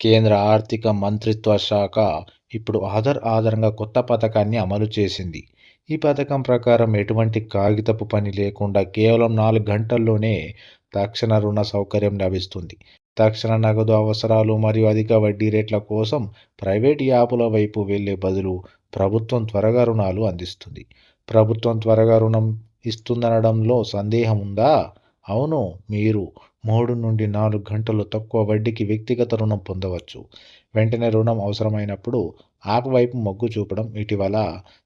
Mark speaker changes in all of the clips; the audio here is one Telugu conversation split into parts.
Speaker 1: కేంద్ర ఆర్థిక మంత్రిత్వ శాఖ ఇప్పుడు ఆధార్ ఆధారంగా కొత్త పథకాన్ని అమలు చేసింది. ఈ పథకం ప్రకారం ఎటువంటి కాగితపు పని లేకుండా కేవలం 4 గంటల్లోనే తక్షణ రుణ సౌకర్యం లభిస్తుంది. తక్షణ నగదు అవసరాలు మరియు అధిక వడ్డీ రేట్ల కోసం ప్రైవేట్ యాపుల వైపు వెళ్లే బదులు ప్రభుత్వం త్వరగా రుణాలు అందిస్తుంది. ప్రభుత్వం త్వరగా రుణం ఇస్తుందనడంలో సందేహం ఉందా? అవును, మీరు 3 నుండి 4 గంటలు తక్కువ వడ్డీకి వ్యక్తిగత రుణం పొందవచ్చు. వెంటనే రుణం అవసరమైనప్పుడు యాప్ వైపు మొగ్గు చూపడం ఇటీవల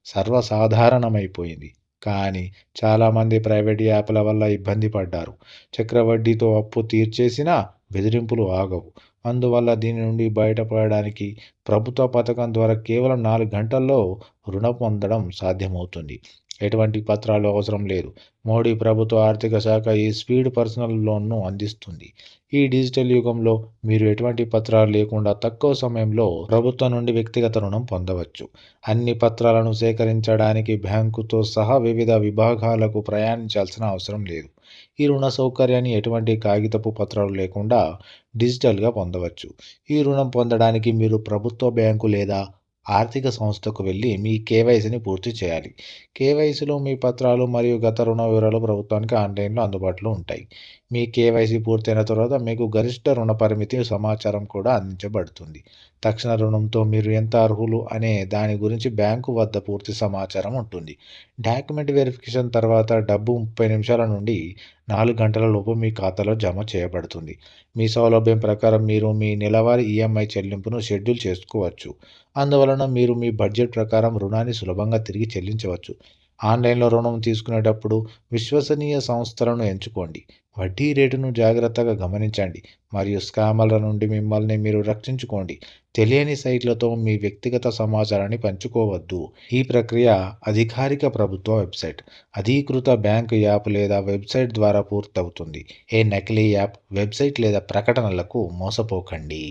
Speaker 1: సర్వసాధారణమైపోయింది. కానీ చాలామంది ప్రైవేట్ యాప్ల వల్ల ఇబ్బంది పడ్డారు. చక్రవడ్డీతో అప్పు తీర్చేసినా బెదిరింపులు ఆగవు. అందువల్ల దీని నుండి బయటపడడానికి ప్రభుత్వ పథకం ద్వారా కేవలం 4 గంటల్లో రుణం పొందడం సాధ్యమవుతుంది. ఎటువంటి పత్రాలు అవసరం లేదు. మోడీ ప్రభుత్వ ఆర్థిక శాఖ ఈ స్పీడ్ పర్సనల్ లోన్‌ను అందిస్తుంది. ఈ డిజిటల్ యుగంలో మీరు ఎటువంటి పత్రాలు లేకుండా తక్కువ సమయంలో ప్రభుత్వం నుండి వ్యక్తిగత రుణం పొందవచ్చు. అన్ని పత్రాలను సేకరించడానికి బ్యాంకుతో సహా వివిధ విభాగాలకు ప్రయాణించాల్సిన అవసరం లేదు. ఈ రుణ సౌకర్యాన్ని ఎటువంటి కాగితపు పత్రాలు లేకుండా డిజిటల్‌గా పొందవచ్చు. ఈ రుణం పొందడానికి మీరు ప్రభుత్వ బ్యాంకు లేదా ఆర్థిక సంస్థకు వెళ్లి మీ కేవైసీని పూర్తి చేయాలి. కేవైసీలో మీ పత్రాలు మరియు గత రుణ వివరాలు ప్రభుత్వానికి ఆన్‌లైన్‌లో అందుబాటులో ఉంటాయి. మీ కేవైసీ పూర్తయిన తర్వాత మీకు గరిష్ట రుణ పరిమితి సమాచారం కూడా అందించబడుతుంది. తక్షణ రుణంతో మీరు ఎంత అర్హులు అనే దాని గురించి బ్యాంకు వద్ద పూర్తి సమాచారం ఉంటుంది. డాక్యుమెంట్ వెరిఫికేషన్ తర్వాత డబ్బు 30 నిమిషాల నుండి 4 గంటల లోపు మీ ఖాతాలో జమ చేయబడుతుంది. మీ సౌలభ్యం ప్రకారం మీరు మీ నెలవారీ ఈఎంఐ చెల్లింపును షెడ్యూల్ చేసుకోవచ్చు. అందువలన మీరు మీ బడ్జెట్ ప్రకారం రుణాన్ని సులభంగా తిరిగి చెల్లించవచ్చు. ఆన్‌లైన్‌లో రుణం తీసుకునేటప్పుడు విశ్వసనీయ సంస్థలను ఎంచుకోండి. వడ్డీ రేటును జాగ్రత్తగా గమనించండి మరియు స్కామర్ల నుండి మిమ్మల్ని మీరు రక్షించుకోండి. తెలియని సైట్లతో మీ వ్యక్తిగత సమాచారాన్ని పంచుకోవద్దు. ఈ ప్రక్రియ అధికారిక ప్రభుత్వ వెబ్‌సైట్, అధీకృత బ్యాంకు యాప్ లేదా వెబ్‌సైట్ ద్వారా పూర్తవుతుంది. నకిలీ యాప్, వెబ్‌సైట్ లేదా ప్రకటనలకు మోసపోకండి.